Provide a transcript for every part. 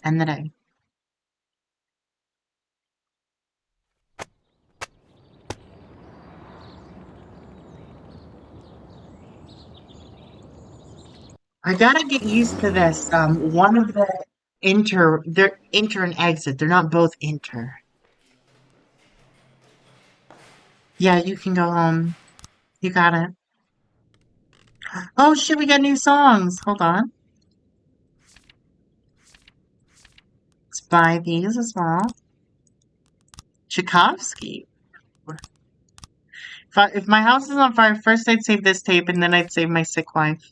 End the day. I gotta get used to this. One of the they're enter and exit. They're not both enter. Yeah, you can go home. You got it. Oh shit, we got new songs. Hold on. Let's buy these as well. Tchaikovsky. If my house is on fire, first I'd save this tape and then I'd save my sick wife.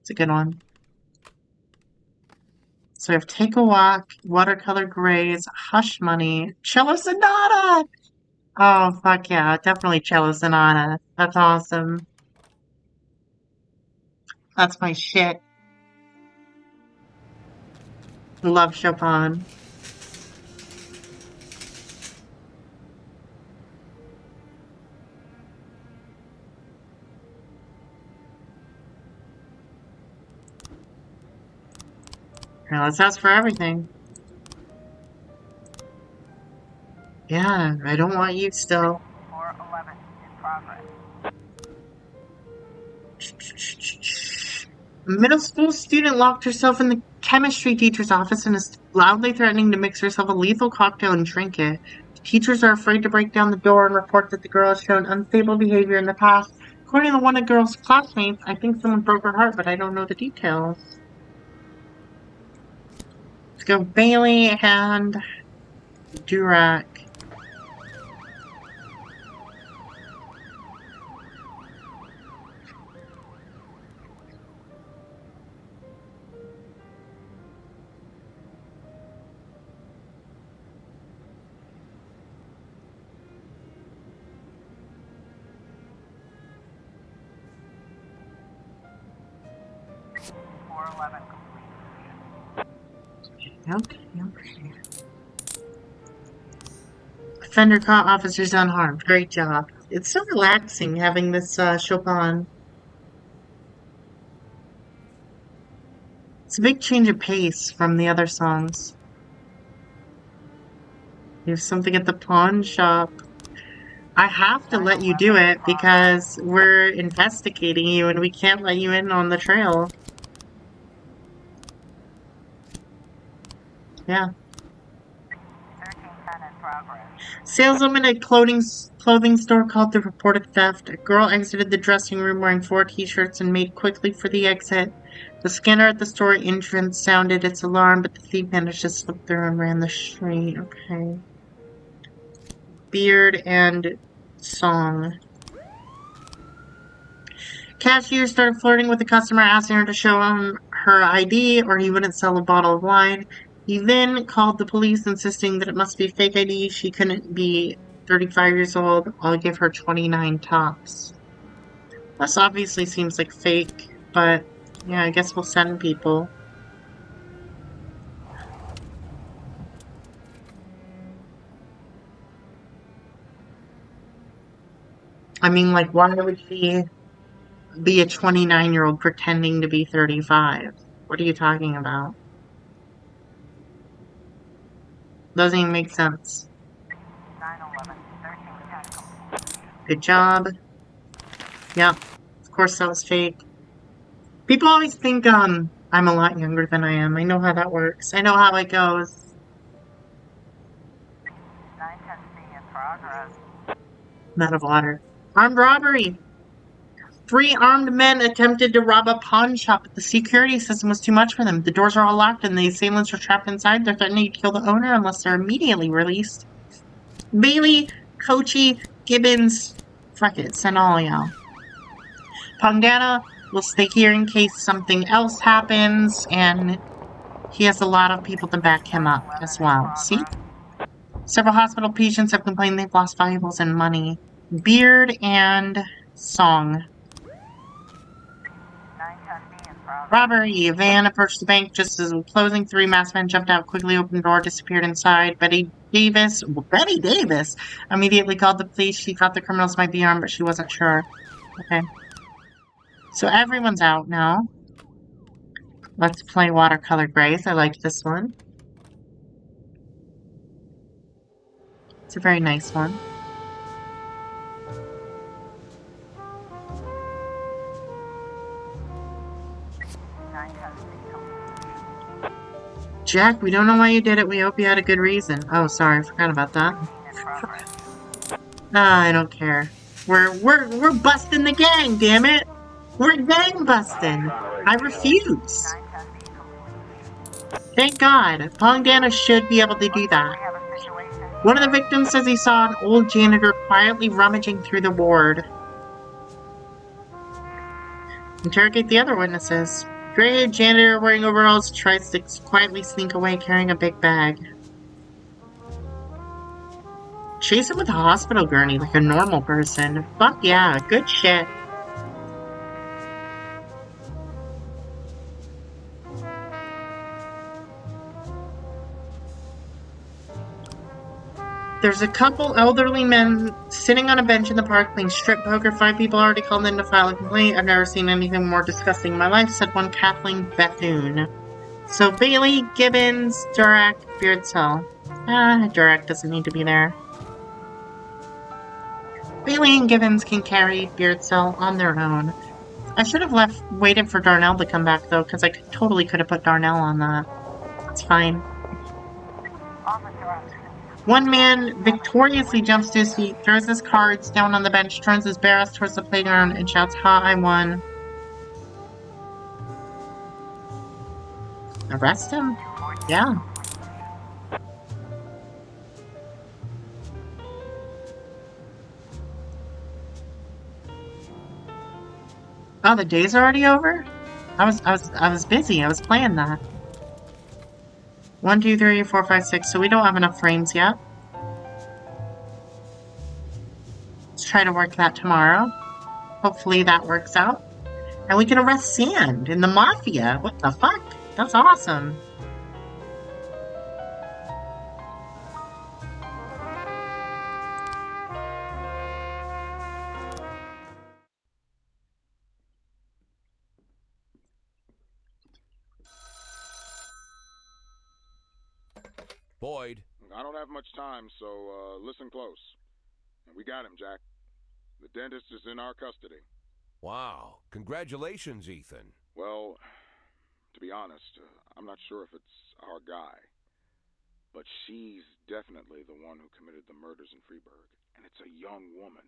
It's a good one. So we have Take a Walk, Watercolor Grays, Hush Money, Cello Sonata! Oh, fuck yeah. Definitely Cello Sonata. That's awesome. That's my shit. Love Chopin. Now let's ask for everything. Yeah, I don't want you still. 411 in progress. A middle school student locked herself in the chemistry teacher's office and is loudly threatening to mix herself a lethal cocktail and drink it. Teachers are afraid to break down the door and report that the girl has shown unstable behavior in the past. According to one of the girl's classmates, I think someone broke her heart, but I don't know the details. Let's go Bailey and Durack. Okay, okay. Offender caught, officers unharmed. Great job. It's so relaxing having this Chopin. It's a big change of pace from the other songs. You have something at the pawn shop. I have to let you do it because we're investigating you and we can't let you in on the trail. Yeah. 1310 in progress. Saleswoman at clothing store called to report a theft. A girl exited the dressing room wearing 4 t-shirts and made quickly for the exit. The scanner at the store entrance sounded its alarm, but the thief managed to slip through and ran the street. Okay. Beard and song. Cashier started flirting with the customer, asking her to show him her ID or he wouldn't sell a bottle of wine. He then called the police, insisting that it must be fake ID. She couldn't be 35 years old. I'll give her 29 tops. This obviously seems like fake, but yeah, I guess we'll send people. I mean, like, why would she be a 29-year-old pretending to be 35? What are you talking about? Doesn't even make sense. 911, 1310. Good job. Yep. Of course that was fake. People always think I'm a lot younger than I am. I know how that works. I know how it goes. 910C in progress. I'm out of water. Armed robbery. 3 armed men attempted to rob a pawn shop, but the security system was too much for them. The doors are all locked and the assailants are trapped inside. They're threatening to kill the owner unless they're immediately released. Bailey, Kochi, Gibbons, fuck it, send all y'all. Pongana will stay here in case something else happens, and he has a lot of people to back him up as well. See? Several hospital patients have complained they've lost valuables and money. Beard and song. 910B in progress. Robbery. A van approached the bank just as it was closing. 3 masked men jumped out, quickly opened the door, disappeared inside. Betty Davis immediately called the police. She thought the criminals might be armed, but she wasn't sure. Okay. So everyone's out now. Let's play watercolor grays. I like this one. It's a very nice one. Jack, we don't know why you did it. We hope you had a good reason. Oh, sorry, I forgot about that. 13 in progress. Ah, I don't care. We're busting the gang, damn it! We're gang busting. I refuse. 9 testing complete. Thank God. Pongdana should be able to do Looks like that. we have a situation One of the here. victims says he saw an old janitor quietly rummaging through the ward. Interrogate the other witnesses. Gray-haired janitor wearing overalls tries to quietly sneak away carrying a big bag. Chase him with a hospital gurney like a normal person. Fuck yeah, good shit. There's a couple elderly men sitting on a bench in the park playing strip poker. 5 people already called in to file a complaint. I've never seen anything more disgusting in my life, said one Kathleen Bethune. So Bailey, Gibbons, Durak, Beardsell. Durak doesn't need to be there. Bailey and Gibbons can carry Beardsell on their own. I should have waited for Darnell to come back though, because I totally could have put Darnell on that. That's fine. Officer, One man victoriously jumps to his feet, throws his cards down on the bench, turns his bare ass towards the playground, and shouts, "Ha, I won." Arrest him? Yeah. Oh, the day's already over? I was busy. I was playing that. 1, 2, 3, 4, 5, 6. So we don't have enough frames yet. Let's try to work that tomorrow. Hopefully that works out. And we can arrest Sand in the Mafia. What the fuck? That's awesome. Boyd. I don't have much time, so listen close. We got him, Jack. The dentist is in our custody. Wow. Congratulations, Ethan. Well, to be honest, I'm not sure if it's our guy. But she's definitely the one who committed the murders in Freeburg. And it's a young woman.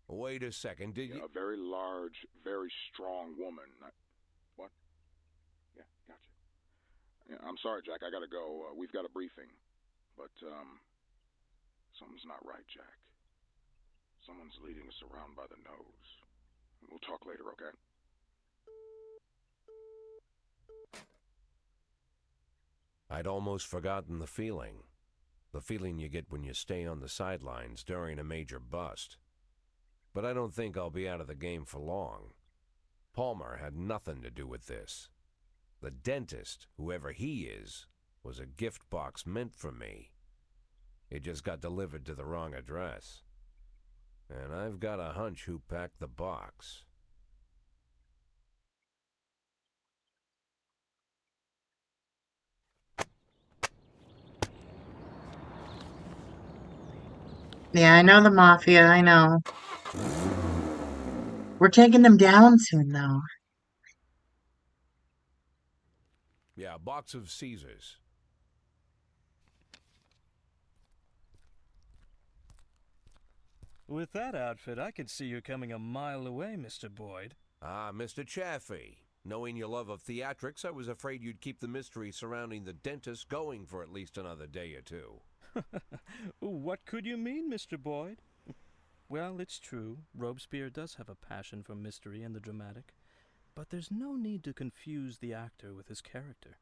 Wait a second, did you... A very large, very strong woman. What? Yeah, gotcha. Yeah, I'm sorry, Jack. I gotta go. We've got a briefing. But, something's not right, Jack. Someone's leading us around by the nose. We'll talk later, okay? I'd almost forgotten the feeling. The feeling you get when you stay on the sidelines during a major bust. But I don't think I'll be out of the game for long. Palmer had nothing to do with this. The dentist, whoever he is, was a gift box meant for me. It just got delivered to the wrong address. And I've got a hunch who packed the box. Yeah, I know the Mafia. I know. We're taking them down soon, though. Yeah, a box of Caesars. With that outfit, I could see you coming a mile away, Mr. Boyd. Ah, Mr. Chaffee. Knowing your love of theatrics, I was afraid you'd keep the mystery surrounding the dentist going for at least another day or two. What could you mean, Mr. Boyd? Well, it's true. Robespierre does have a passion for mystery and the dramatic. But there's no need to confuse the actor with his character.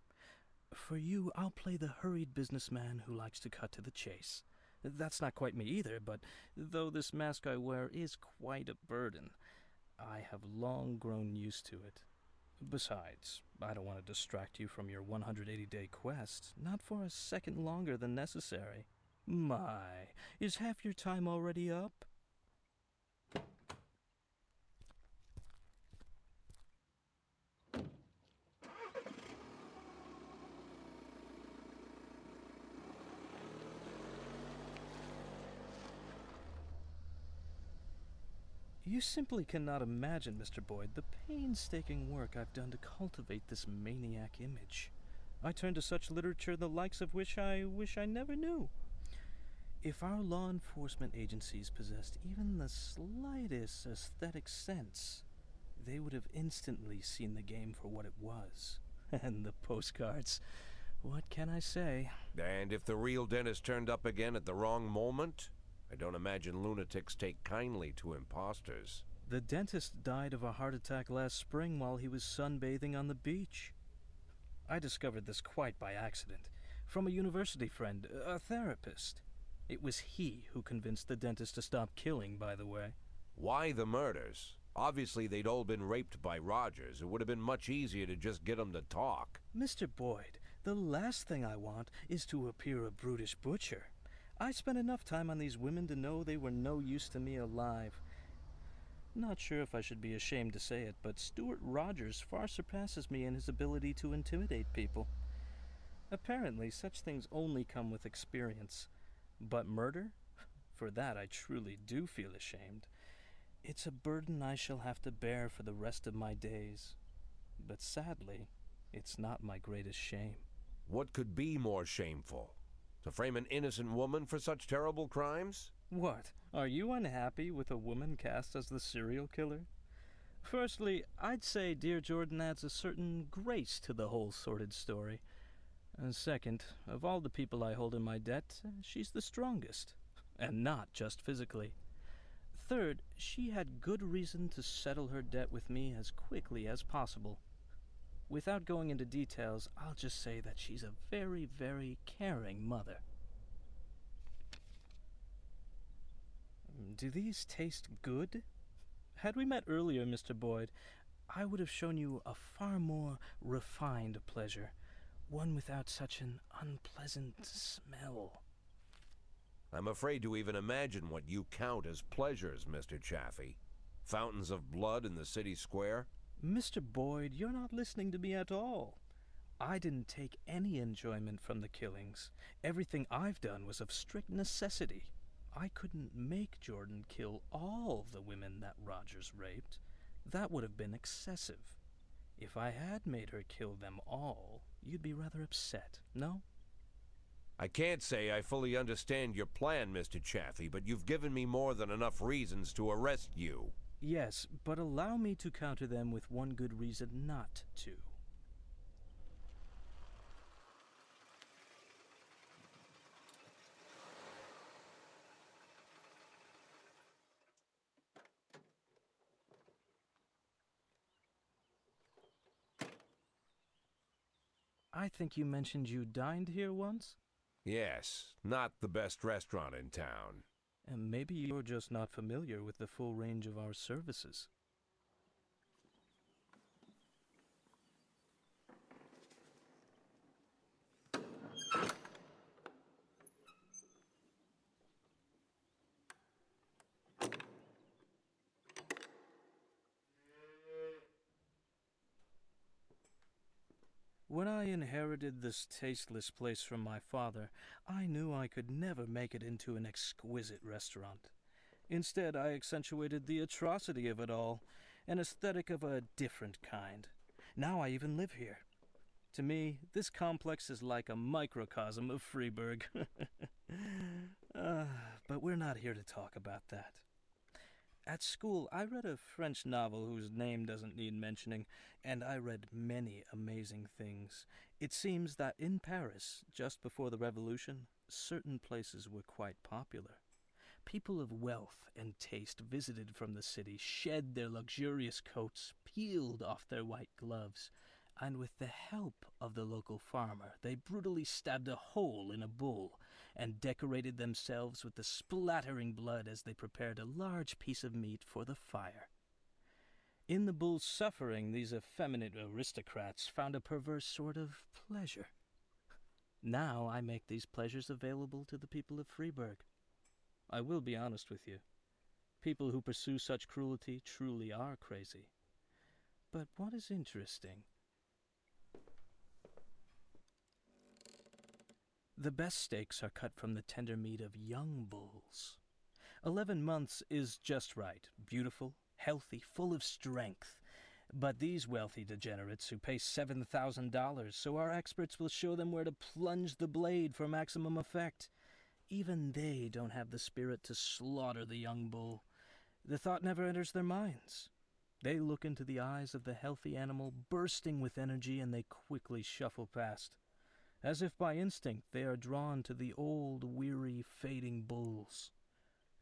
For you, I'll play the hurried businessman who likes to cut to the chase. That's not quite me either, but though this mask I wear is quite a burden, I have long grown used to it. Besides, I don't want to distract you from your 180-day quest, not for a second longer than necessary. My, is half your time already up? You simply cannot imagine, Mr. Boyd, the painstaking work I've done to cultivate this maniac image. I turn to such literature the likes of which I wish I never knew. If our law enforcement agencies possessed even the slightest aesthetic sense, they would have instantly seen the game for what it was. And the postcards. What can I say? And if the real dentist turned up again at the wrong moment? I don't imagine lunatics take kindly to imposters. The dentist died of a heart attack last spring while he was sunbathing on the beach. I discovered this quite by accident, from a university friend, a therapist. It was he who convinced the dentist to stop killing, by the way. Why the murders? Obviously they'd all been raped by Rogers. It would have been much easier to just get them to talk. Mr. Boyd, the last thing I want is to appear a brutish butcher. I spent enough time on these women to know they were no use to me alive. Not sure if I should be ashamed to say it, but Stuart Rogers far surpasses me in his ability to intimidate people. Apparently, such things only come with experience. But murder? For that I truly do feel ashamed. It's a burden I shall have to bear for the rest of my days. But sadly, it's not my greatest shame. What could be more shameful? To frame an innocent woman for such terrible crimes? What? Are you unhappy with a woman cast as the serial killer? Firstly, I'd say Dear Jordan adds a certain grace to the whole sordid story. And second, of all the people I hold in my debt, she's the strongest. And not just physically. Third, she had good reason to settle her debt with me as quickly as possible. Without going into details, I'll just say that she's a very, very caring mother. Do these taste good? Had we met earlier, Mr. Boyd, I would have shown you a far more refined pleasure, one without such an unpleasant smell. I'm afraid to even imagine what you count as pleasures, Mr. Chaffee. Fountains of blood in the city square? Mr. Boyd, you're not listening to me at all. I didn't take any enjoyment from the killings. Everything I've done was of strict necessity. I couldn't make Jordan kill all the women that Rogers raped. That would have been excessive. If I had made her kill them all, you'd be rather upset, no? I can't say I fully understand your plan, Mr. Chaffee, but you've given me more than enough reasons to arrest you. Yes, but allow me to counter them with one good reason not to. I think you mentioned you dined here once? Yes, not the best restaurant in town. And maybe you're just not familiar with the full range of our services. When I inherited this tasteless place from my father, I knew I could never make it into an exquisite restaurant. Instead, I accentuated the atrocity of it all, an aesthetic of a different kind. Now I even live here. To me, this complex is like a microcosm of Freeburg. But we're not here to talk about that. At school, I read a French novel whose name doesn't need mentioning, and I read many amazing things. It seems that in Paris, just before the Revolution, certain places were quite popular. People of wealth and taste visited from the city, shed their luxurious coats, peeled off their white gloves, and with the help of the local farmer, they brutally stabbed a hole in a bull and decorated themselves with the splattering blood as they prepared a large piece of meat for the fire. In the bull's suffering, these effeminate aristocrats found a perverse sort of pleasure. Now I make these pleasures available to the people of Freeburg. I will be honest with you. People who pursue such cruelty truly are crazy. But what is interesting? The best steaks are cut from the tender meat of young bulls. 11 months is just right. Beautiful, healthy, full of strength. But these wealthy degenerates who pay $7,000, so our experts will show them where to plunge the blade for maximum effect. Even they don't have the spirit to slaughter the young bull. The thought never enters their minds. They look into the eyes of the healthy animal, bursting with energy, and they quickly shuffle past. As if by instinct, they are drawn to the old, weary, fading bulls.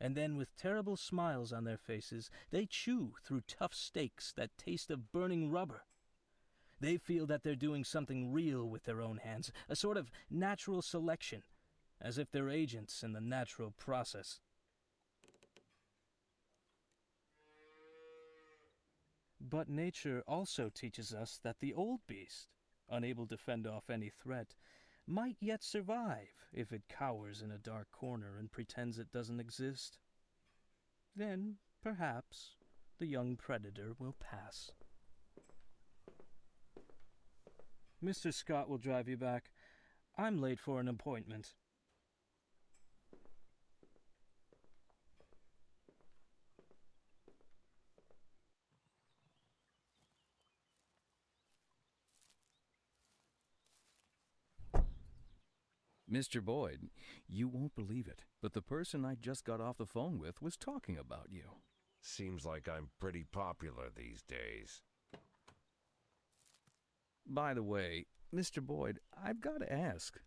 And then, with terrible smiles on their faces, they chew through tough steaks that taste of burning rubber. They feel that they're doing something real with their own hands, a sort of natural selection, as if they're agents in the natural process. But nature also teaches us that the old beast, unable to fend off any threat, might yet survive if it cowers in a dark corner and pretends it doesn't exist. Then, perhaps, the young predator will pass. Mr. Scott will drive you back. I'm late for an appointment. Mr. Boyd, you won't believe it, but the person I just got off the phone with was talking about you. Seems like I'm pretty popular these days. By the way, Mr. Boyd, I've got to ask,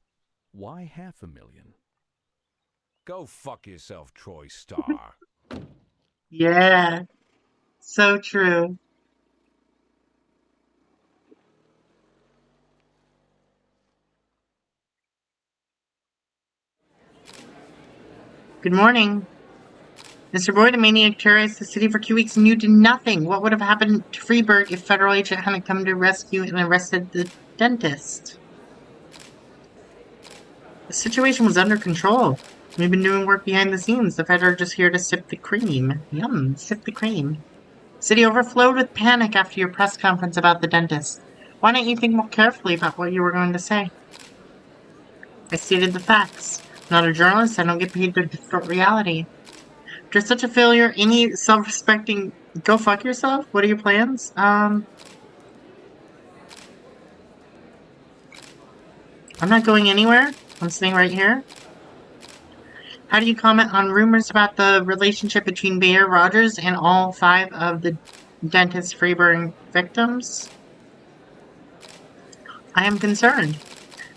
why $500,000? Go fuck yourself, Troy Starr. Yeah, so true. Good morning. Mr. Boyd, a maniac terrorized the city for 2 weeks and you did nothing. What would have happened to Freeburg if federal agent hadn't come to rescue and arrested the dentist? The situation was under control. We've been doing work behind the scenes. The feds are just here to sip the cream. Yum, sip the cream. City overflowed with panic after your press conference about the dentist. Why don't you think more carefully about what you were going to say? I stated the facts. I'm not a journalist. I don't get paid to distort reality. After such a failure, any self-respecting... Go fuck yourself? What are your plans? I'm not going anywhere. I'm staying right here. How do you comment on rumors about the relationship between Mayor Rogers and all 5 of the dentist Freeburg victims? I am concerned.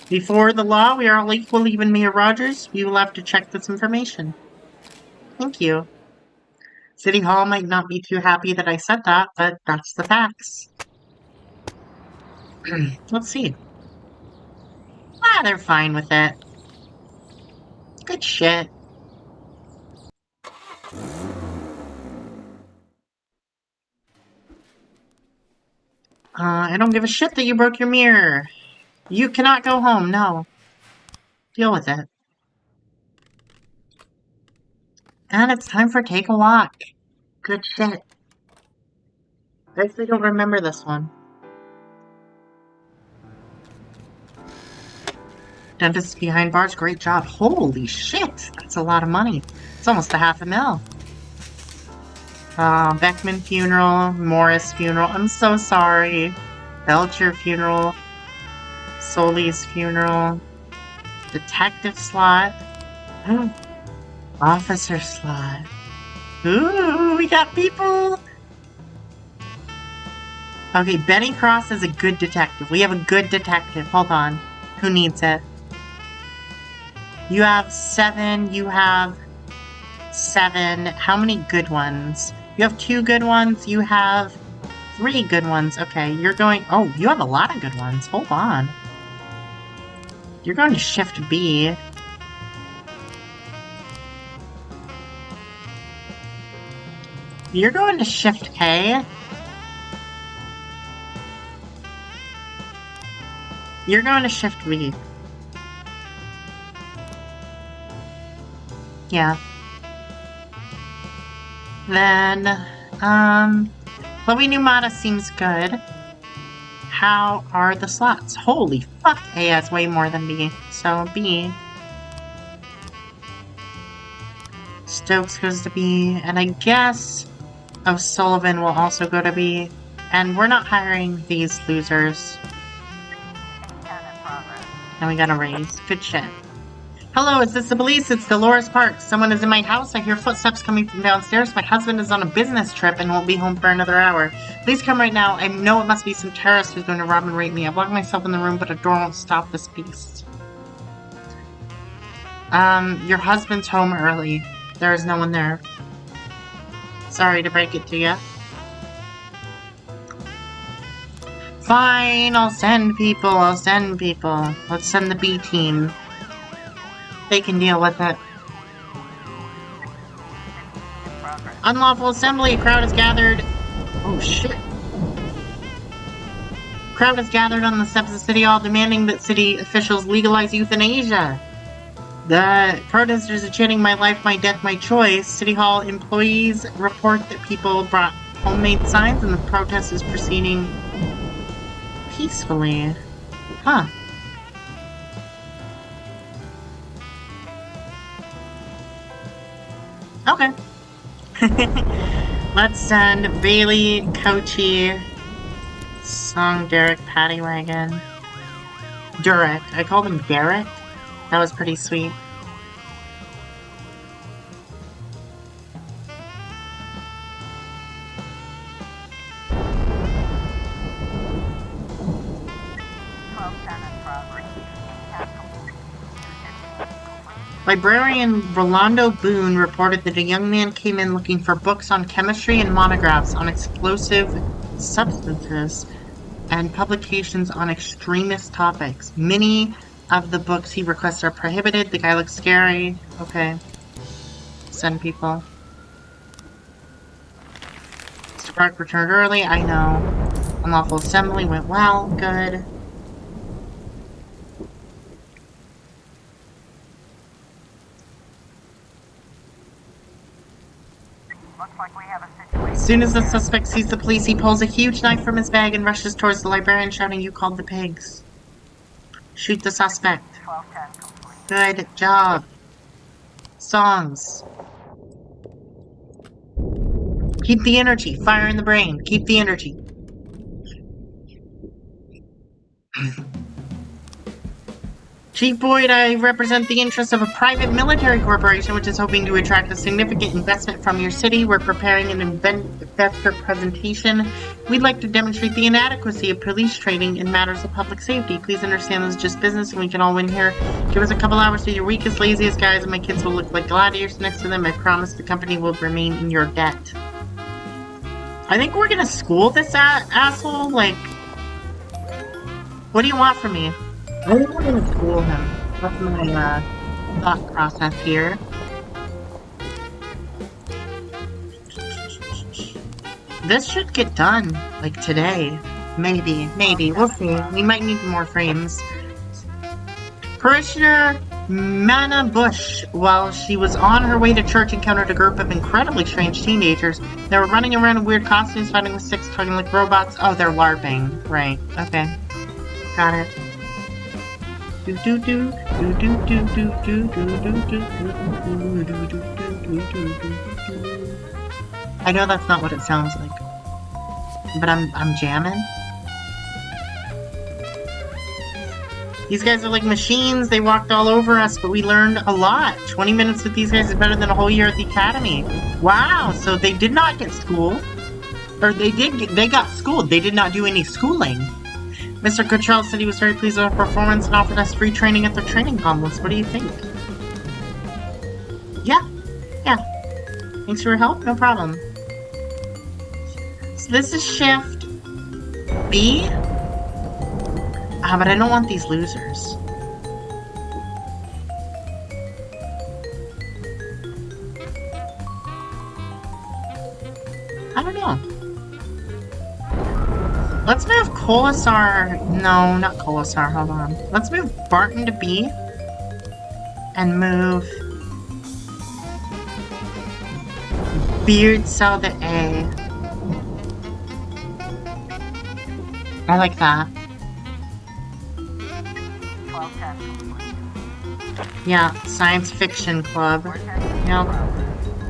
Before the law, we are all equal, even Mayor Rogers. We will have to check this information. Thank you. City Hall might not be too happy that I said that, but that's the facts. Let's see. Ah, they're fine with it. Good shit. I don't give a shit that you broke your mirror. You cannot go home, no. Deal with it. And it's time for Take a Walk. Good shit. I actually don't remember this one. Dentist behind bars, great job. Holy shit, that's a lot of money. It's almost a $500,000. Beckman funeral, Morris funeral, I'm so sorry. Belcher funeral, Soli's funeral, detective slot, officer slot. Ooh, we got people! Okay, Benny Cross is a good detective. We have a good detective. Hold on. Who needs it? You have 7. You have 7. How many good ones? You have 2 good ones. You have 3 good ones. Okay, you're going... Oh, you have a lot of good ones. Hold on. You're going to Shift B. You're going to Shift K. You're going to Shift V. Yeah. Then, Chloe Numata seems good. How are the slots? Holy fuck, A has way more than B. So, B. Stokes goes to B, and I guess O'Sullivan will also go to B. And we're not hiring these losers. A10 in progress. And we got a raise. Good shit. Hello, is this the police? It's Dolores Parks. Someone is in my house. I hear footsteps coming from downstairs. My husband is on a business trip and won't be home for another hour. Please come right now. I know it must be some terrorist who's going to rob and rape me. I've locked myself in the room, but a door won't stop this beast. Your husband's home early. There is no one there. Sorry to break it to you. Fine, I'll send people. Let's send the B team. They can deal with it. In progress. Unlawful assembly. Crowd is gathered. Oh shit. Crowd is gathered on the steps of City Hall demanding that city officials legalize euthanasia. The protesters are chanting "My life, my death, my choice." City Hall employees report that people brought homemade signs and the protest is proceeding peacefully. Huh. Okay. Let's send Bailey, Coachy, Song, Derek, Paddy Wagon. Durek. I called him Derek. That was pretty sweet. Librarian Rolando Boone reported that a young man came in looking for books on chemistry and monographs on explosive substances and publications on extremist topics. Many of the books he requests are prohibited. The guy looks scary. Okay. Send people. Mr. Park returned early. I know. Unlawful assembly went well. Good. Looks like we have a situation. As soon as the suspect sees the police, he pulls a huge knife from his bag and rushes towards the librarian, shouting, "You called the pigs." Shoot the suspect. 1210 complete. Good job. Songs. Keep the energy. Fire in the brain. Keep the energy. Chief Boyd, I represent the interests of a private military corporation which is hoping to attract a significant investment from your city. We're preparing an investor presentation. We'd like to demonstrate the inadequacy of police training in matters of public safety. Please understand this is just business and we can all win here. Give us a couple hours to your weakest, laziest guys and my kids will look like gladiators next to them. I promise the company will remain in your debt. I think we're gonna school this asshole. Like, what do you want from me? I think we're gonna school him. That's my thought process here. This should get done, like today. Maybe. We'll see. We might need more frames. Parishioner Mana Bush, while she was on her way to church, encountered a group of incredibly strange teenagers. They were running around in weird costumes, fighting with sticks, talking like robots. Oh, they're LARPing. Right. Okay. Got it. I know that's not what it sounds like, but I'm jamming. These guys are like machines. They walked all over us, but we learned a lot. 20 minutes with these guys is better than a whole year at the academy. Wow, so they did not get schooled. Or they got schooled. They did not do any schooling. Mr. Cottrell said he was very pleased with our performance and offered us free training at their training complex. What do you think? Yeah. Thanks for your help. No problem. So this is shift B. But I don't want these losers. I don't know. Let's move Colasar. No, not Colasar. Hold on. Let's move Barton to B. And move Beard Cell to A. I like that. 1210 complete. Yeah, Science Fiction Club. Vortex in Yep. progress.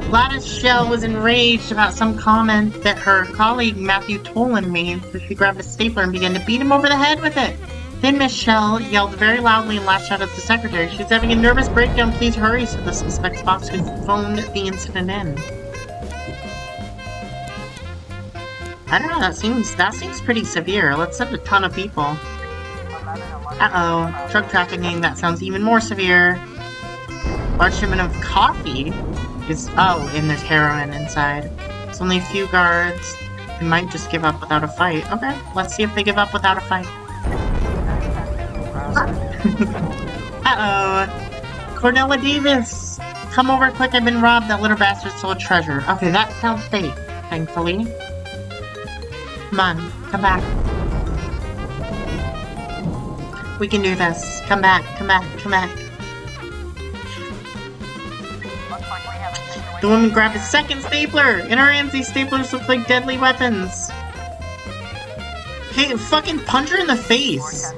Gladys Shell was enraged about some comment that her colleague Matthew Tolan made, so she grabbed a stapler and began to beat him over the head with it. Then Miss Shell yelled very loudly and lashed out at the secretary. She's having a nervous breakdown. Please hurry, said the suspect's boss, who phoned the incident in. I don't know, that seems pretty severe. Let's send a ton of people. 1111. Uh-oh. Drug trafficking, that sounds even more severe. Large shipment of coffee is... Oh, and there's heroin inside. There's only a few guards. They might just give up without a fight. Okay, let's see if they give up without a fight. Uh-oh. Cornella Davis! Come over quick, I've been robbed. That little bastard stole a treasure. Okay, that sounds safe, thankfully. Come on, come back. We can do this. Come back, come back, come back. Looks like we have a situation. The woman grabbed a second stapler! In her hands, these staplers look like deadly weapons. Hey, fucking punch her in the face!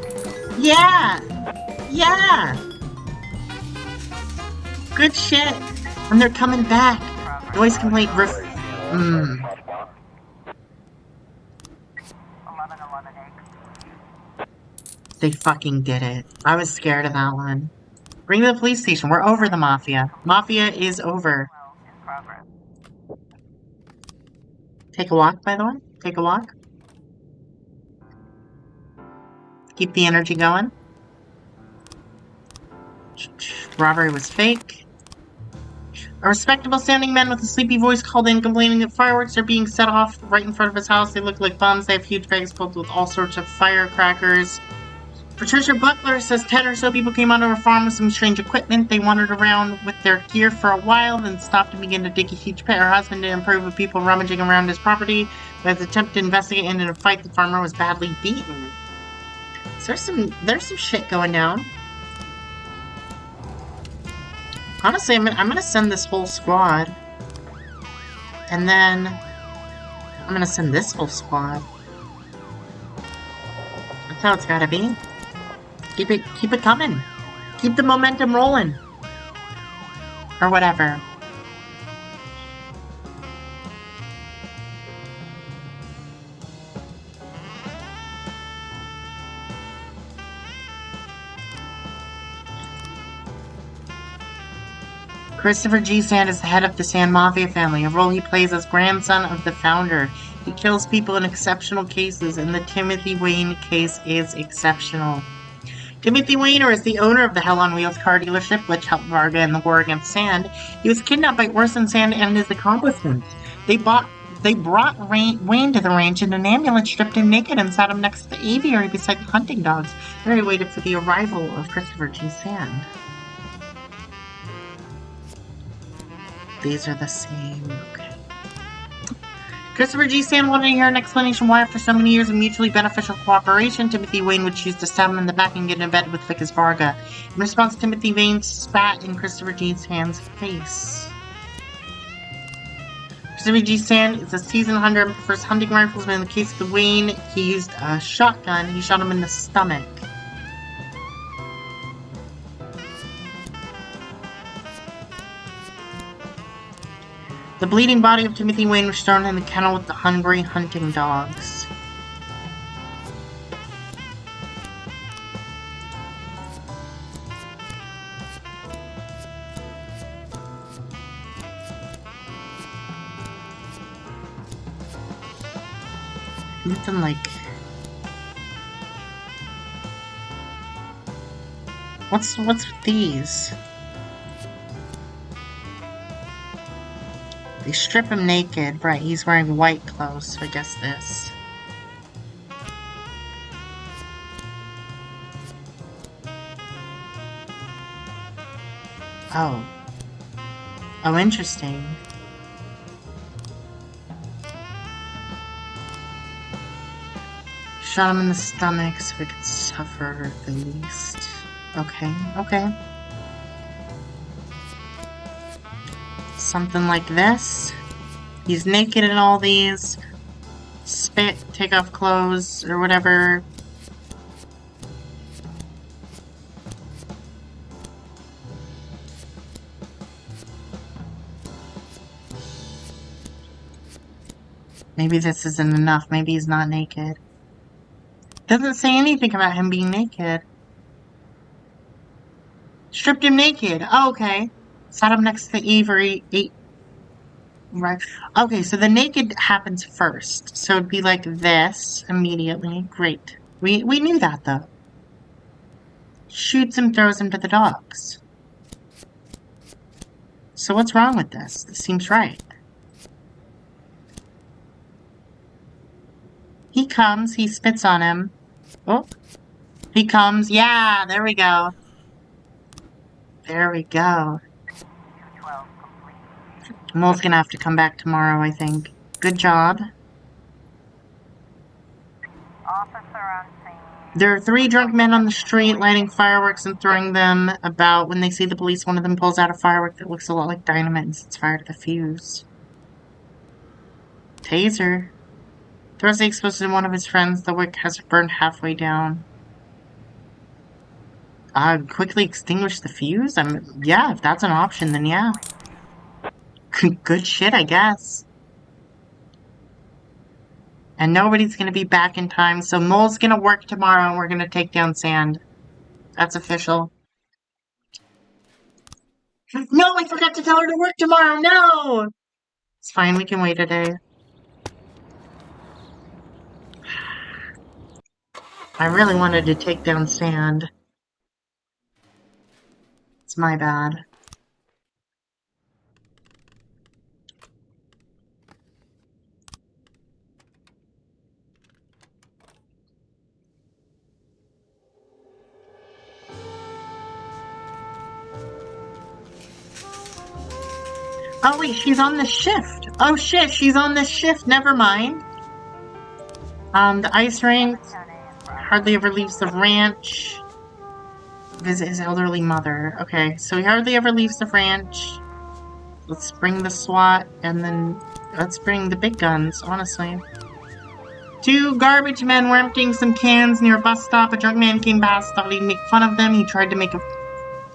Yeah! Yeah! Good shit! And they're coming back! Noise complaint ref... 1111 They fucking did it. I was scared of that one. Bring to the police station. We're over the Mafia. Mafia is over. in progress. Take a walk, by the way. Take a walk. Keep the energy going. Robbery was fake. A respectable sounding man with a sleepy voice called in complaining that fireworks are being set off right in front of his house. They look like bombs. They have huge bags filled with all sorts of firecrackers. Patricia Butler says 10 or so people came onto her farm with some strange equipment. They wandered around with their gear for a while, then stopped and began to dig a huge pit. Her husband didn't approve of people rummaging around his property, but as attempt to investigate ended in a fight, the farmer was badly beaten. So there's some shit going down. Honestly, I'm gonna send this whole squad. And then I'm gonna send this whole squad. That's how it's gotta be. Keep it coming. Keep the momentum rolling. Or whatever. Christopher G. Sand is the head of the Sand Mafia family, a role he plays as grandson of the founder. He kills people in exceptional cases, and the Timothy Wayne case is exceptional. Timothy Wayner is the owner of the Hell on Wheels car dealership, which helped Varga in the war against Sand. He was kidnapped by Orson Sand and his accomplices. They brought Wayne to the ranch in an ambulance, stripped him naked, and sat him next to the aviary beside the hunting dogs. There he waited for the arrival of Christopher G. Sand. These are the same. Okay. Christopher G. Sand wanted to hear an explanation why, after so many years of mutually beneficial cooperation, Timothy Wayne would choose to stab him in the back and get in bed with Vickers Varga. In response, Timothy Wayne spat in Christopher G. Sand's face. Christopher G. Sand is a seasoned hunter and prefers hunting rifles, but in the case of the Wayne, he used a shotgun. He shot him in the stomach. The bleeding body of Timothy Wayne was thrown in the kennel with the hungry hunting dogs. Nothing like... What's with these? They strip him naked. Right, he's wearing white clothes, so I guess this. Oh. Oh, interesting. Shot him in the stomach so he could suffer the least. Okay, okay. Something like this. He's naked in all these. Spit, take off clothes, or whatever. Maybe this isn't enough. Maybe he's not naked. Doesn't say anything about him being naked. Stripped him naked. Oh, okay. Sat him next to Avery. Right. Okay, so the naked happens first. So it'd be like this immediately. Great. We knew that though. Shoots him, throws him to the dogs. So what's wrong with this? This seems right. He comes, he spits on him. Oh. He comes. Yeah, there we go. There we go. 212 complete. Mole's gonna have to come back tomorrow, I think. Good job. Officer on scene. There are 3 drunk men on the street lighting fireworks and throwing them about. When they see the police, one of them pulls out a firework that looks a lot like dynamite and sets fire to the fuse. Taser. Throws the explosive to one of his friends. The wick has burned halfway down. Quickly extinguish the fuse? Yeah, if that's an option, then yeah. Good shit, I guess. And nobody's gonna be back in time, so Mole's gonna work tomorrow and we're gonna take down Sand. That's official. No, I forgot to tell her to work tomorrow! No! It's fine, we can wait a day. I really wanted to take down Sand. It's my bad. Oh wait, she's on the shift. Oh shit, she's on this shift. Never mind. The ice rink hardly ever leaves the ranch. Visit his elderly mother. Okay, so he hardly ever leaves the ranch. Let's bring the SWAT, and then let's bring the big guns, honestly. 2 garbage men were emptying some cans near a bus stop. A drunk man came past, thought he'd make fun of them. He tried to make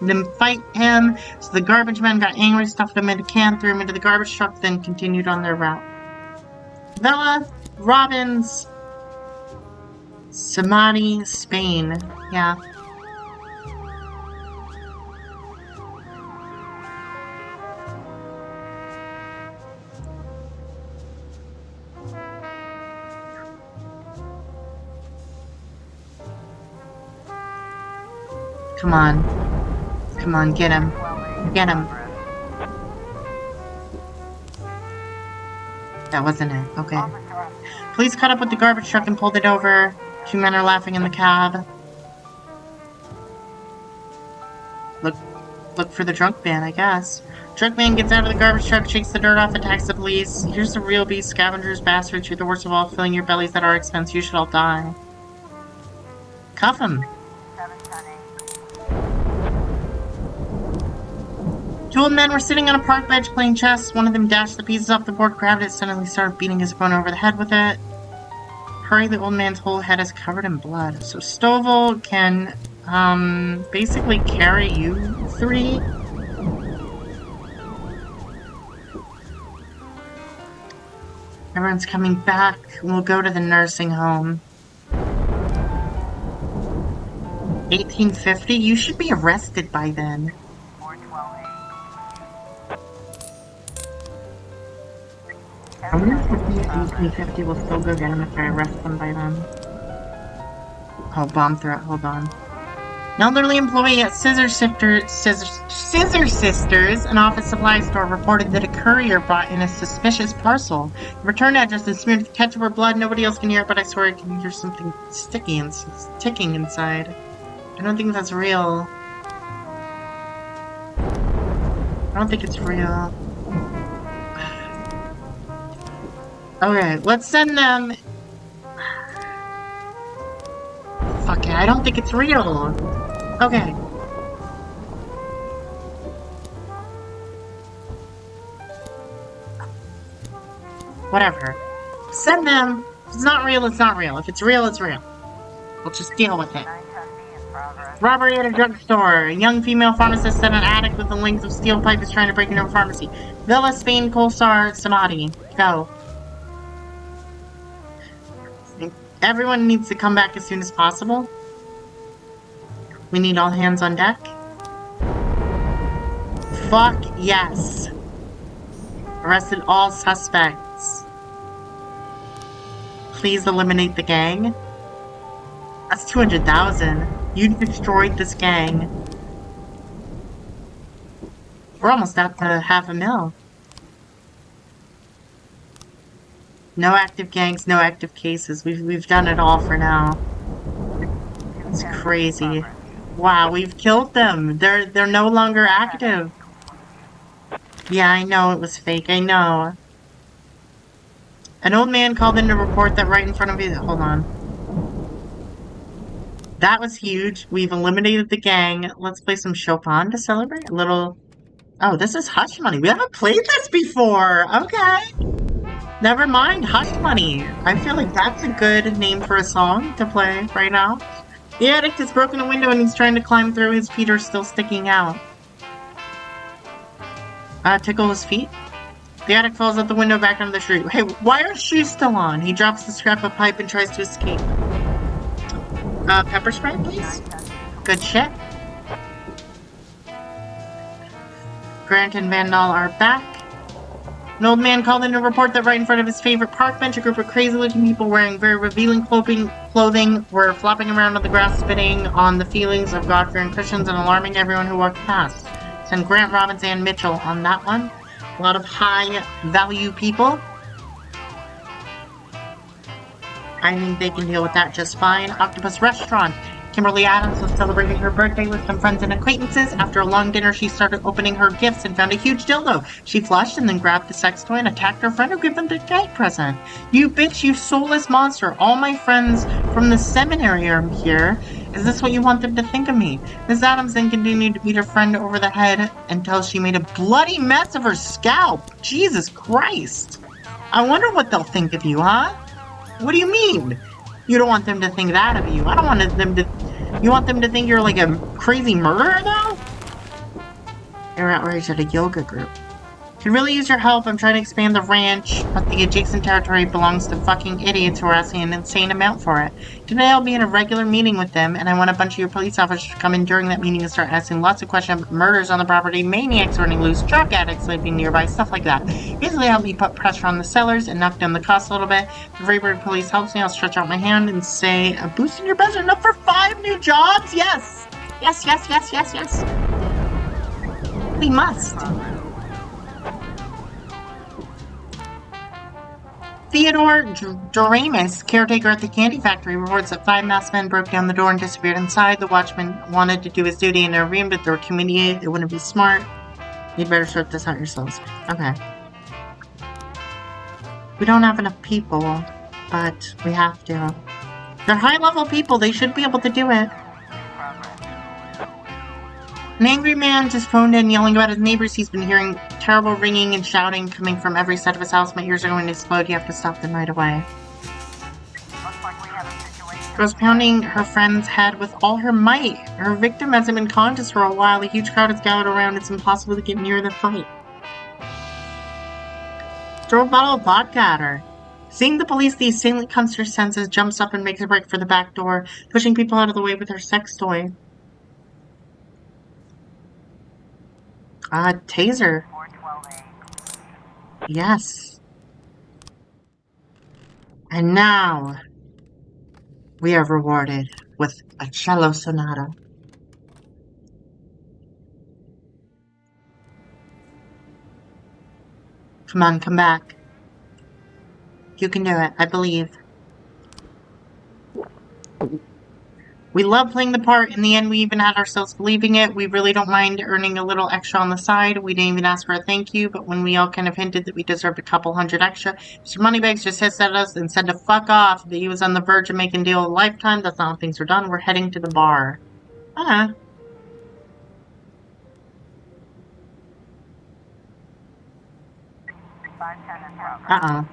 them fight him, so the garbage men got angry, stuffed him in a can, threw him into the garbage truck, then continued on their route. Villa, Robbins, Samadhi, Spain. Yeah. Come on. Come on, get him. Get him. That wasn't it. Okay. Police caught up with the garbage truck and pulled it over. 2 men are laughing in the cab. Look for the drunk man, I guess. Drunk man gets out of the garbage truck, shakes the dirt off, attacks the police. Here's the real beast, scavengers, bastards. You're the worst of all, filling your bellies at our expense. You should all die. Cuff him. 2 old men were sitting on a park bench playing chess. One of them dashed the pieces off the board, grabbed it, suddenly started beating his opponent over the head with it. Hurry, the old man's whole head is covered in blood. So Stovall can, basically carry you 3. Everyone's coming back. We'll go to the nursing home. 1850? You should be arrested by then. I wonder if 1850 will still go get him if I arrest them by then. Oh, bomb threat, hold on. An elderly employee at Scissor Sisters, an office supply store, reported that a courier brought in a suspicious parcel. The return address is smeared with ketchup or blood. Nobody else can hear it, but I swear I can hear something sticky and ticking inside. I don't think that's real. I don't think it's real. Okay, let's send them... Fuck it, I don't think it's real. Okay. Whatever. Send them. If it's not real, it's not real. If it's real, it's real. We'll just deal with it. Robbery at a drugstore. A young female pharmacist said an addict with the length of steel pipe is trying to break into a pharmacy. Villa, Spain, Colsar, Samadhi. Go. Everyone needs to come back as soon as possible. We need all hands on deck. Fuck yes. Arrested all suspects. Please eliminate the gang. That's 200,000. You destroyed this gang. We're almost at the $500,000. No active gangs, no active cases. We've done it all for now. It's crazy. Wow, we've killed them. They're no longer active. Yeah, I know it was fake. I know. An old man called in to report that right in front of you. Hold on. That was huge. We've eliminated the gang. Let's play some Chopin to celebrate. A little... Oh, this is Hush Money. We haven't played this before. Okay. Never mind. Hush Money. I feel like that's a good name for a song to play right now. The addict has broken a window and he's trying to climb through. His feet are still sticking out. Tickle his feet. The addict falls out the window back onto the street. Hey, why are shoes still on? He drops the scrap of pipe and tries to escape. Pepper spray, please. Good shit. Grant and Vandal are back. An old man called in to report that right in front of his favorite park bench, a group of crazy-looking people wearing very revealing clothing were flopping around on the grass, spitting on the feelings of God-fearing Christians and alarming everyone who walked past. Send Grant, Robbins, and Mitchell on that one. A lot of high-value people. I think they can deal with that just fine. Octopus Restaurant. Kimberly Adams was celebrating her birthday with some friends and acquaintances. After a long dinner, she started opening her gifts and found a huge dildo. She flushed and then grabbed the sex toy and attacked her friend who gave them the gay present. You bitch, you soulless monster. All my friends from the seminary are here. Is this what you want them to think of me? Miss Adams then continued to beat her friend over the head until she made a bloody mess of her scalp. Jesus Christ. I wonder what they'll think of you, huh? What do you mean? You don't want them to think that of you. I don't want them to... You want them to think you're like a crazy murderer, though? You're outraged at a yoga group. Could really use your help. I'm trying to expand the ranch, but the adjacent territory belongs to fucking idiots who are asking an insane amount for it. Today I'll be in a regular meeting with them, and I want a bunch of your police officers to come in during that meeting and start asking lots of questions about murders on the property, maniacs running loose, drug addicts sleeping nearby, stuff like that. Basically help me put pressure on the sellers and knock down the costs a little bit. If Rayburn Police helps me, I'll stretch out my hand and say, a boost in your budget enough for 5 new jobs? Yes! Yes, yes, yes, yes, yes. We must. Theodore Doremus, caretaker at the candy factory, reports that 5 masked men broke down the door and disappeared inside. The watchman wanted to do his duty in their room, but they were communicated. It wouldn't be smart. You'd better sort this out yourselves. Okay. We don't have enough people, but we have to. They're high-level people. They should be able to do it. An angry man just phoned in yelling about his neighbors. He's been hearing terrible ringing and shouting coming from every side of his house. My ears are going to explode. You have to stop them right away. Looks like we have a situation. Girl's pounding her friend's head with all her might. Her victim hasn't been conscious for a while. A huge crowd has gathered around. It's impossible to get near the fight. Throw a bottle of vodka at her. Seeing the police, the assailant comes to her senses, jumps up and makes a break for the back door, pushing people out of the way with her sex toy. Taser. 412A. Yes. And now, we are rewarded with a cello sonata. Come on, come back. You can do it, I believe. We love playing the part. In the end, we even had ourselves believing it. We really don't mind earning a little extra on the side. We didn't even ask for a thank you, but when we all kind of hinted that we deserved a couple hundred extra, Mr. Moneybags just hissed at us and said to fuck off, that he was on the verge of making a deal of a lifetime. That's not how things are done. We're heading to the bar. Uh-huh. Uh-oh.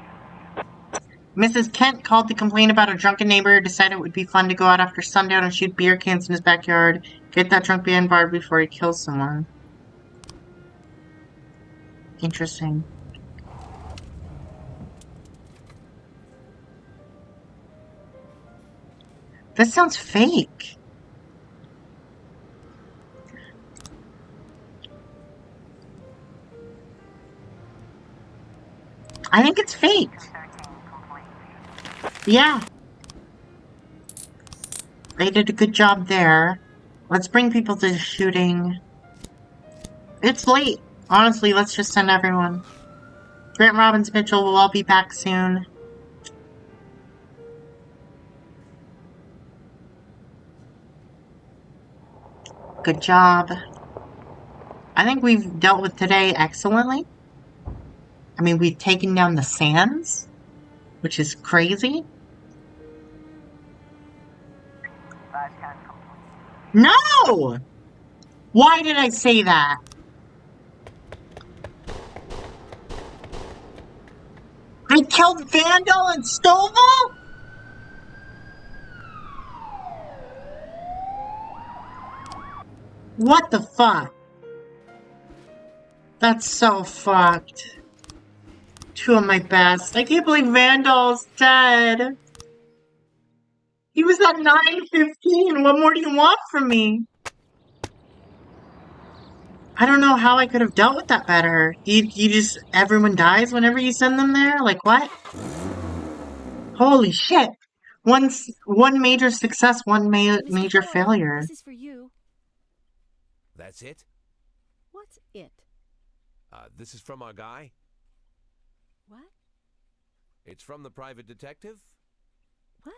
Mrs. Kent called to complain about a drunken neighbor, decided it would be fun to go out after sundown and shoot beer cans in his backyard, get that drunk man barred before he kills someone. Interesting. That sounds fake. I think it's fake. 13 complete. Yeah. They did a good job there. Let's bring people to the shooting. It's late. Honestly, let's just send everyone. Grant, Robbins, Mitchell will all be back soon. Good job. I think we've dealt with today excellently. I mean, we've taken down the Sands, which is crazy. 510 complete. No! Why did I say that? I killed Vandal and Stovall? What the fuck? That's so fucked. Two of my best. I can't believe Vandal's dead. He was at 9:15. What more do you want from me? I don't know how I could have dealt with that better. You just, everyone dies whenever you send them there? Like, what? Holy shit. One major success, one Mr. major Boyd, failure. This is for you. That's it? What's it? This is from our guy? What? It's from the private detective? What?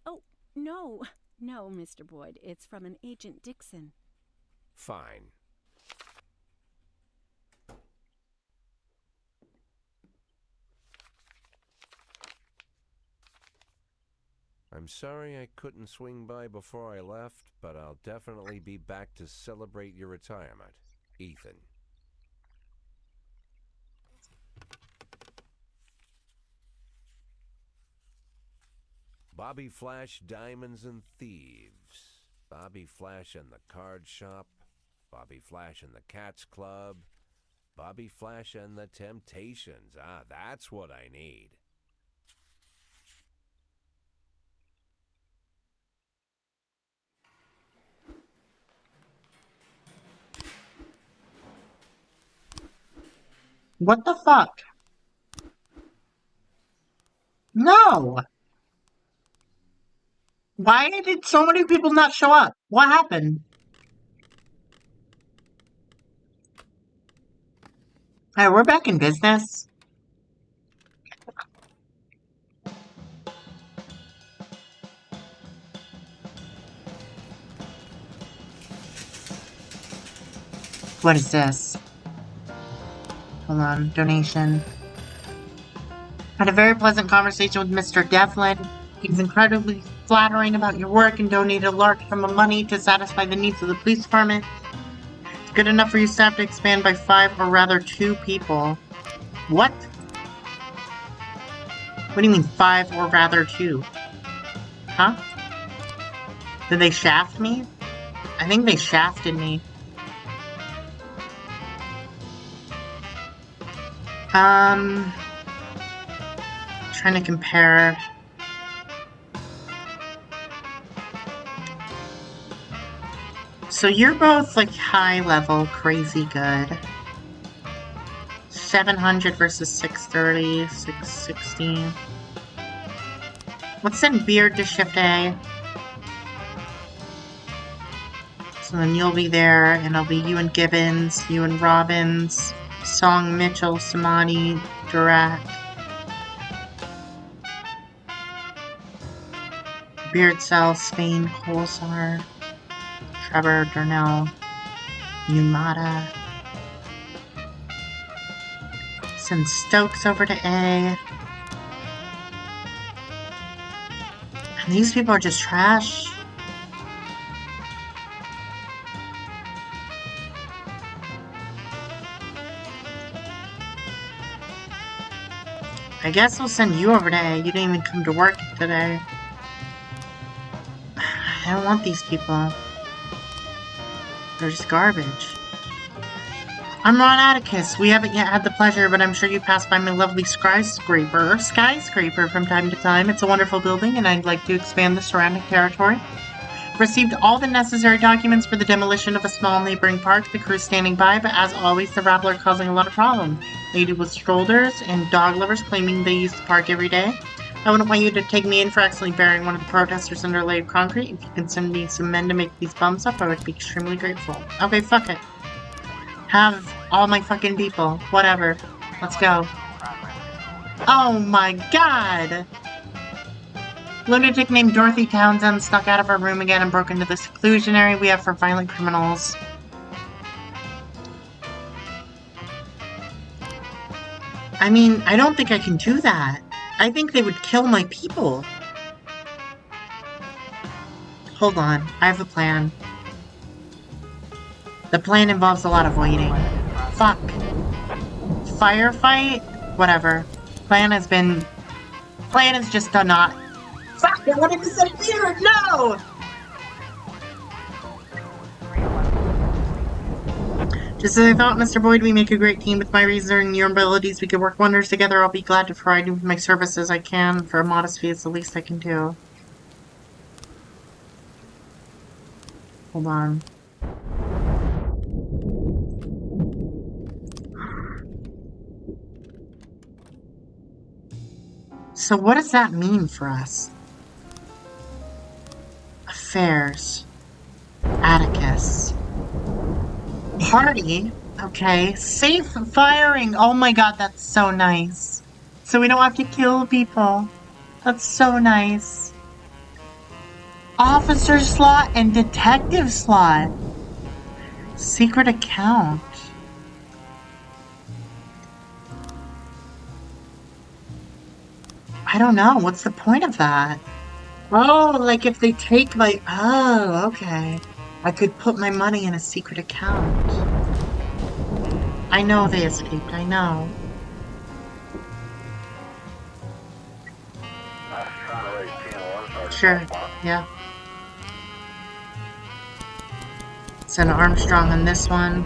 Oh, no. No, Mr. Boyd. It's from an Agent Dixon. Fine. I'm sorry I couldn't swing by before I left, but I'll definitely be back to celebrate your retirement. Ethan. Bobby Flash, Diamonds and Thieves. Bobby Flash and the Card Shop. Bobby Flash and the Cats Club. Bobby Flash and the Temptations. Ah, that's what I need. What the fuck? No! Why did so many people not show up? What happened? Alright, we're back in business. What is this? Hold on, donation. Had a very pleasant conversation with Mr. Devlin. He's incredibly flattering about your work and donated a large sum of money to satisfy the needs of the police department. It's good enough for your staff to expand by 5 or rather 2 people. What? What do you mean 5 or rather 2? Huh? Did they shaft me? I think they shafted me. Trying to compare. So you're both like high level, crazy good. 700 versus 630, 660. Let's send Beard to Shift A. So then you'll be there, and it'll be you and Gibbons, you and Robbins, Song, Mitchell, Samani, Durak. Beard Cell, Spain, Colsar, Trevor, Darnell, Yumata. Send Stokes over to A. And these people are just trash. I guess we'll send you over to A. You didn't even come to work today. I don't want these people. They're just garbage. I'm Ron Atticus. We haven't yet had the pleasure, but I'm sure you pass by my lovely skyscraper from time to time. It's a wonderful building, and I'd like to expand the surrounding territory. Received all the necessary documents for the demolition of a small neighboring park. The crew's standing by, but as always, the rabble are causing a lot of problems. Lady with strollers and dog lovers claiming they use the park every day. I wouldn't want you to take me in for accidentally burying one of the protesters under a layer of concrete. If you can send me some men to make these bums up, I would be extremely grateful. Okay, fuck it. Have all my fucking people. Whatever. Let's go. Oh my god! Lunatic named Dorothy Townsend stuck out of her room again and broke into the seclusion area we have for violent criminals. I mean, I don't think I can do that. I think they would kill my people. Hold on, I have a plan. The plan involves a lot of waiting. Fuck. Firefight? Whatever. Plan is just done not. Fuck, I wanted to say weird! No! Just as I thought, Mr. Boyd, we make a great team. With my reason and your abilities, we could work wonders together. I'll be glad to provide you with my services I can. For a modest fee, it's the least I can do. Hold on. So what does that mean for us? Affairs. Atticus. Party? Okay. Safe firing! Oh my god, that's so nice. So we don't have to kill people. That's so nice. Officer slot and detective slot. Secret account. I don't know. What's the point of that? Oh, like if they take my... Oh, okay. I could put my money in a secret account. I know they escaped. I know. Sure. Yeah. Send Armstrong on this one.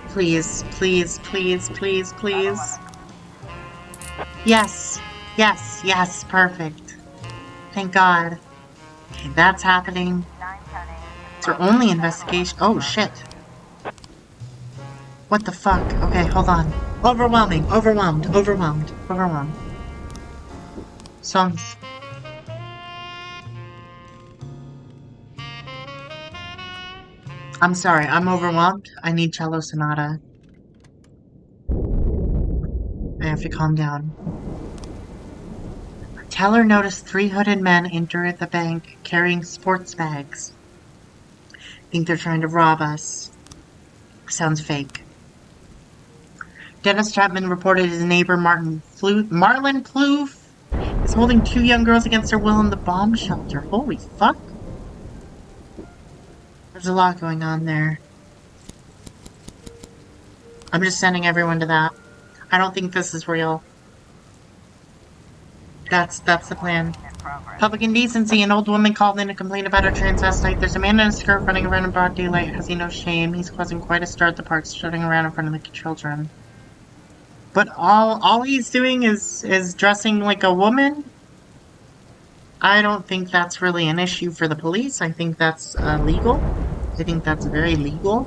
Please, please, please, please, please. Yes, yes, yes, perfect. Thank God. Okay, that's happening. It's our only investigation. Oh, shit. What the fuck? Okay, hold on. Overwhelming, overwhelmed, overwhelmed, overwhelmed. Songs. I'm sorry, I'm overwhelmed. I need cello sonata. I have to calm down. Teller noticed 3 hooded men enter the bank carrying sports bags. Think they're trying to rob us. Sounds fake. Dennis Chapman reported his neighbor Marlon Plouffe is holding 2 young girls against their will in the bomb shelter. Holy fuck. There's a lot going on there. I'm just sending everyone to that. I don't think this is real. That's the plan. Public indecency. An old woman called in to complain about a transvestite. There's a man in a skirt running around in broad daylight. Has he no shame? He's causing quite a stir at the park, strutting around in front of the children. But all he's doing is dressing like a woman? I don't think that's really an issue for the police. I think that's legal. I think that's very legal.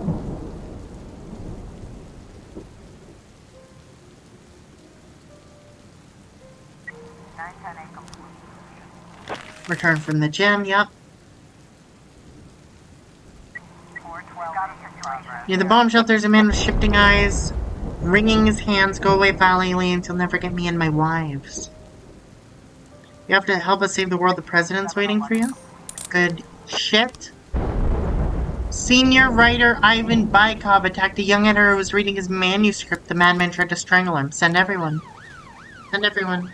Return from the gym, yep. Near the bomb shelter, there's a man with shifting eyes, wringing his hands. Go away, Valley Aliens. You'll never get me and my wives. You have to help us save the world. The president's waiting for you. Good shit. Senior writer Ivan Bykov attacked a young editor who was reading his manuscript. The madman tried to strangle him. Send everyone. Send everyone.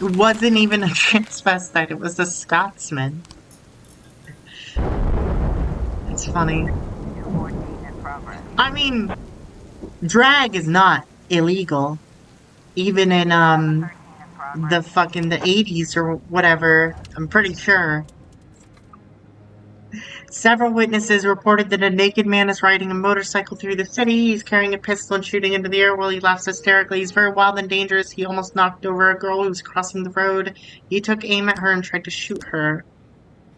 It wasn't even a transvestite, it was a Scotsman. That's funny. 214 in progress. I mean, drag is not illegal. Even in, 13 in progress. the fucking the 80s or whatever. I'm pretty sure. Several witnesses reported that a naked man is riding a motorcycle through the city. He's carrying a pistol and shooting into the air while he laughs hysterically. He's very wild and dangerous. He almost knocked over a girl who was crossing the road. He took aim at her and tried to shoot her.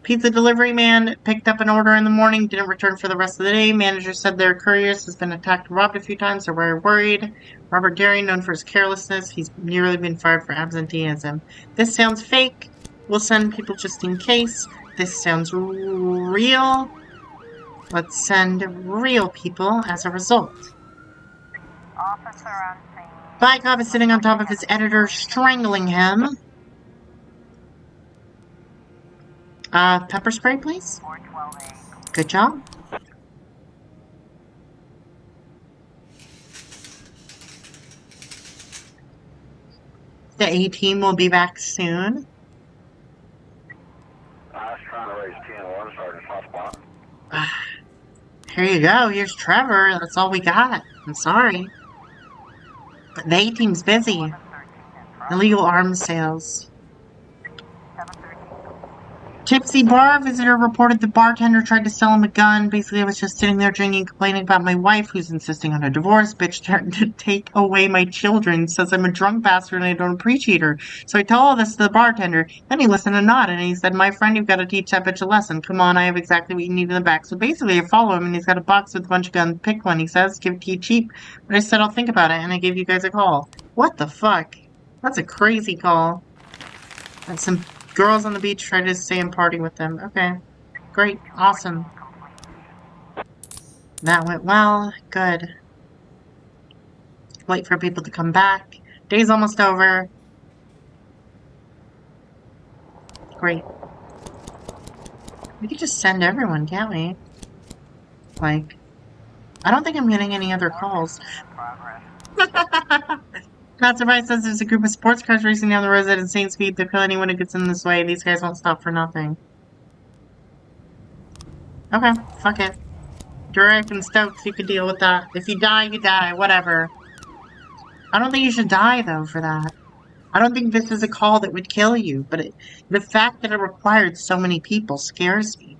Pizza delivery man picked up an order in the morning, didn't return for the rest of the day. Manager said their couriers has been attacked and robbed a few times. They're very worried. Robert Derry, known for his carelessness, he's nearly been fired for absenteeism. This sounds fake. We'll send people just in case. This sounds real. Let's send real people as a result. Officer on scene. Bykov is sitting on top of his editor, strangling him. Pepper spray, please. 412A. Good job. The A-team will be back soon. I was trying to raise 10-1, Sergeant Hotspot. Here you go. Here's Trevor. That's all we got. I'm sorry. But the A-team's busy. 13 in progress. Illegal arms sales. 713. Tipsy bar visitor reported the bartender tried to sell him a gun. Basically, I was just sitting there drinking, complaining about my wife, who's insisting on a divorce. Bitch threatened to take away my children. Says I'm a drunk bastard and I don't appreciate her. So I tell all this to the bartender. Then he listened and nodded, and he said, "My friend, you've got to teach that bitch a lesson. Come on, I have exactly what you need in the back." So basically, I follow him, and he's got a box with a bunch of guns. Pick one, he says. Give it to you cheap. But I said, I'll think about it, and I gave you guys a call. What the fuck? That's a crazy call. That's some girls on the beach try to stay and party with them. Okay. Great. Awesome. That went well. Good. Wait for people to come back. Day's almost over. Great. We could just send everyone, can't we? Like, I don't think I'm getting any other calls. Progress. Not surprised says there's a group of sports cars racing down the road at insane speed. They'll kill anyone who gets in this way. These guys won't stop for nothing. Okay, fuck it. Durek and Stokes, you can deal with that. If you die, you die. Whatever. I don't think you should die, though, for that. I don't think this is a call that would kill you, but the fact that it required so many people scares me.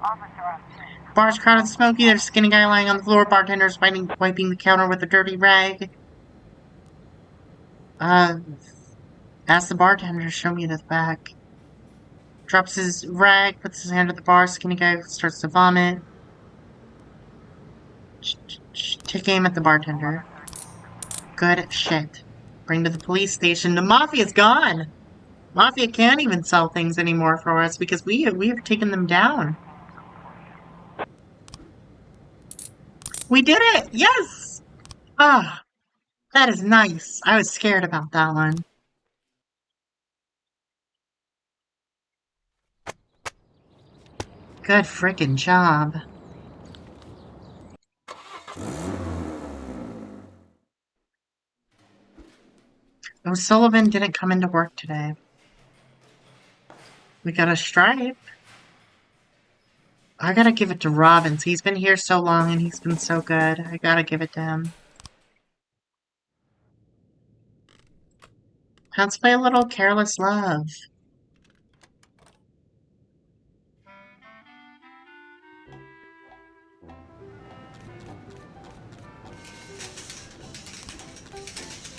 Officer on scene. Bar's crowded and smoky. There's a skinny guy lying on the floor. Bartender's wiping the counter with a dirty rag. Ask the bartender to show me the back. Drops his rag, puts his hand at the bar. Skinny guy starts to vomit. Take aim at the bartender. Good shit. Bring to the police station. The Mafia's gone! Mafia can't even sell things anymore for us because we have taken them down. We did it! Yes! Ah, that is nice. I was scared about that one. Good frickin' job. O'Sullivan didn't come into work today. We got a stripe. I gotta give it to Robbins. He's been here so long and he's been so good. I gotta give it to him. Let's play a little Careless Love.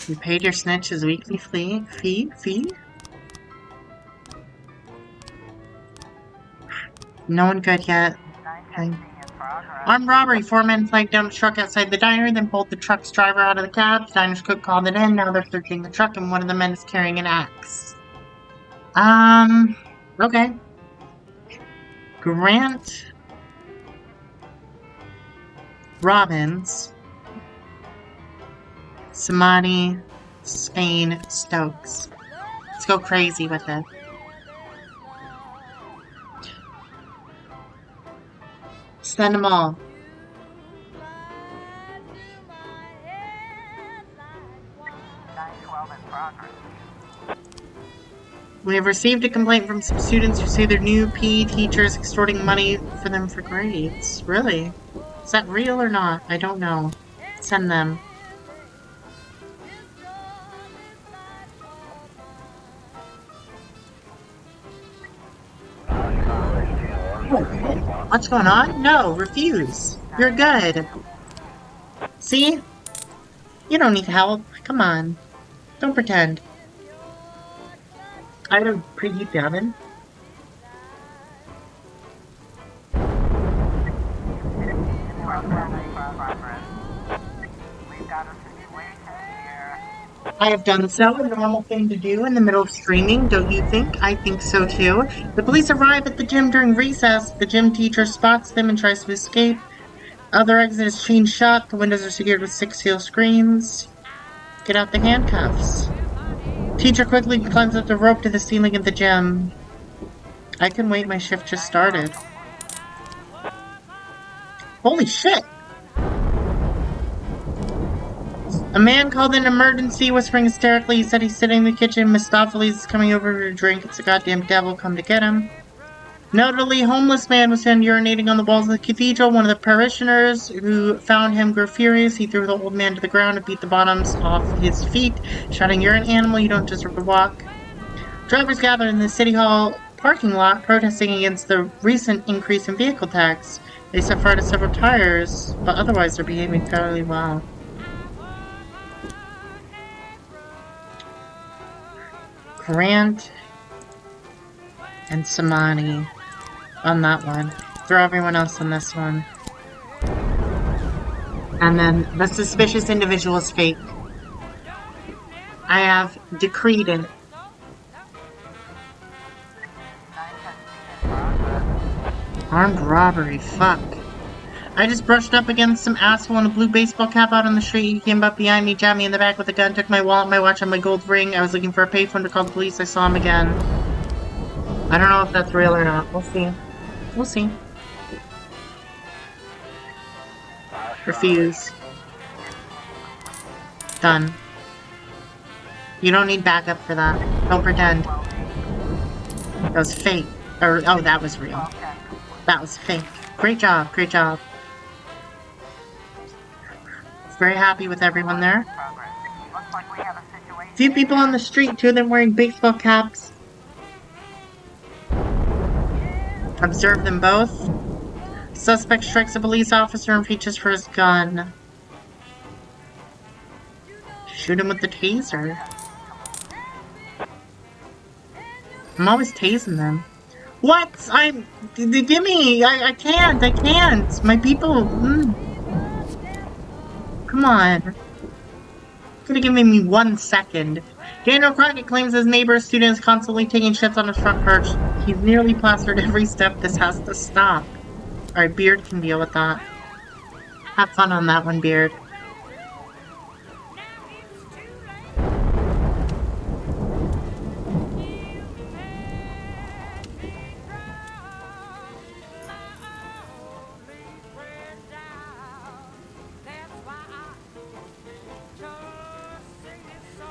You paid your snitch his weekly fee? No one good yet. 950 in progress. Armed robbery. 4 men flagged down a truck outside the diner, then pulled the truck's driver out of the cab. The diner's cook called it in. Now they're searching the truck, and one of the men is carrying an axe. Okay. Grant Robbins, Samadi, Spain, Stokes. Let's go crazy with it. Send them all. 912 in progress. We have received a complaint from some students who say their new PE teacher is extorting money for them for grades. Really? Is that real or not? I don't know. Send them. What's going on? No, refuse. You're good. See? You don't need help. Come on. Don't pretend. I had to preheat the oven. We've got a situation here. I have done so, a normal thing to do in the middle of streaming, don't you think? I think so too. The police arrive at the gym during recess. The gym teacher spots them and tries to escape. Other exit is chain shut. The windows are secured with 6 steel screens. Get out the handcuffs. Teacher quickly climbs up the rope to the ceiling of the gym. I can wait, my shift just started. Holy shit! A man called an emergency, whispering hysterically. He said he's sitting in the kitchen. Mistopheles is coming over to drink. It's a goddamn devil come to get him. An elderly homeless man was found urinating on the walls of the cathedral. One of the parishioners who found him grew furious. He threw the old man to the ground and beat the bottoms off his feet, shouting, "You're an animal, you don't deserve to walk." Drivers gathered in the City Hall parking lot protesting against the recent increase in vehicle tax. They set fire to several tires, but otherwise they're behaving fairly well. Grant and Samani on that one. Throw everyone else on this one. And then the suspicious individual is fake. I have decreed it. Armed robbery, fuck. I just brushed up against some asshole in a blue baseball cap out on the street. He came up behind me, jabbed me in the back with a gun, took my wallet, my watch, and my gold ring. I was looking for a payphone to call the police. I saw him again. I don't know if that's real or not. We'll see. We'll see. Refuse. Done. You don't need backup for that. Don't pretend. That was fake. Or, oh, that was real. That was fake. Great job, great job. Very happy with everyone there. Looks like we have a situation. Few people on the street, 2 of them wearing baseball caps. Observe them both. Suspect strikes a police officer and reaches for his gun. Shoot him with the taser. I'm always tasing them. What? Give me! I can't! My people! Come on. Could have given me 1 second. Daniel Crockett claims his neighbor's student is constantly taking shits on his front porch. He's nearly plastered every step. This has to stop. Alright, Beard can deal with that. Have fun on that one, Beard.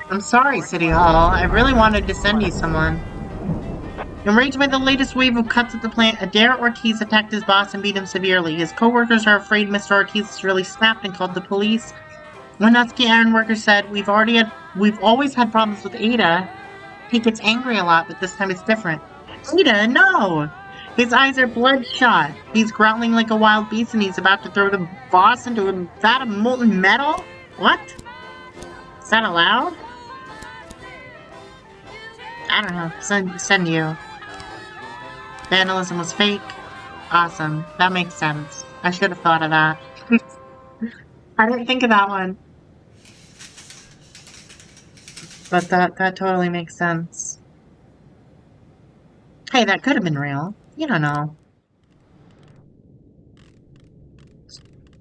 I'm sorry, City Hall. I really wanted to send you someone. Enraged by the latest wave of cuts at the plant, Adair Ortiz attacked his boss and beat him severely. His co-workers are afraid Mr. Ortiz has really snapped and called the police. One Husky Iron worker said, we've always had problems with Ada. He gets angry a lot, but this time it's different. Ada, no! His eyes are bloodshot. He's growling like a wild beast and he's about to throw the boss into a vat of molten metal? What? Is that allowed? I don't know. Send you. Vandalism was fake. Awesome. That makes sense. I should have thought of that. I didn't think of that one. But that totally makes sense. Hey, that could have been real. You don't know.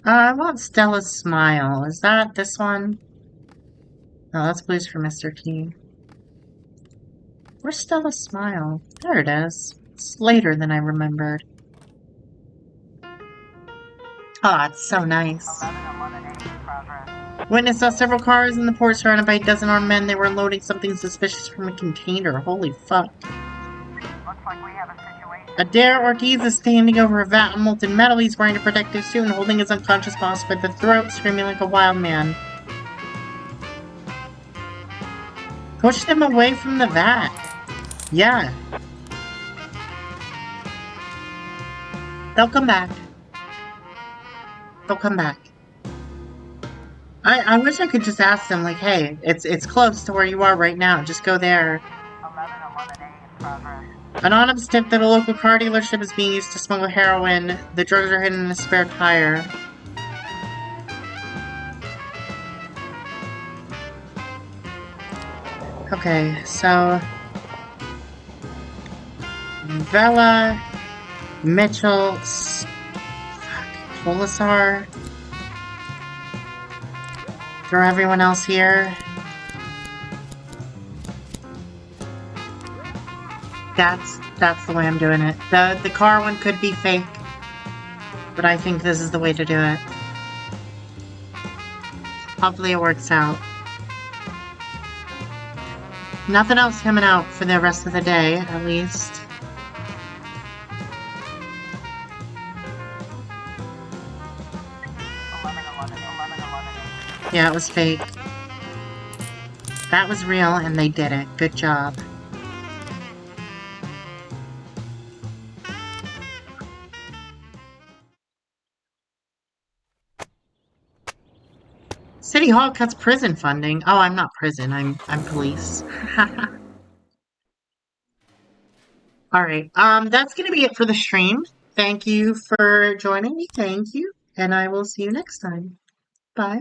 I want Stella's smile. Is that this one? No, that's Blues for Mr. T. Where's Stella's smile? There it is. It's later than I remembered. Oh, it's so nice. 11 elimination progress. Witness saw several cars in the port surrounded by a dozen armed men. They were unloading something suspicious from a container. Holy fuck. Looks like we have a situation. Adair Ortiz is standing over a vat of molten metal. He's wearing a protective suit and holding his unconscious boss by the throat, screaming like a wild man. Push them away from the vat. Yeah. They'll come back. They'll come back. I wish I could just ask them, like, hey, it's close to where you are right now. Just go there. 1111A in progress. Anonymous tip that a local car dealership is being used to smuggle heroin. The drugs are hidden in a spare tire. Okay, so... Vela... Mitchell... Polisar... Throw everyone else here. That's the way I'm doing it. The car one could be fake, but I think this is the way to do it. Hopefully it works out. Nothing else coming out for the rest of the day, at least. Yeah, it was fake. That was real, and they did it. Good job. City Hall cuts prison funding. Oh, I'm not prison. I'm police. Alright, that's gonna be it for the stream. Thank you for joining me. Thank you. And I will see you next time. Bye.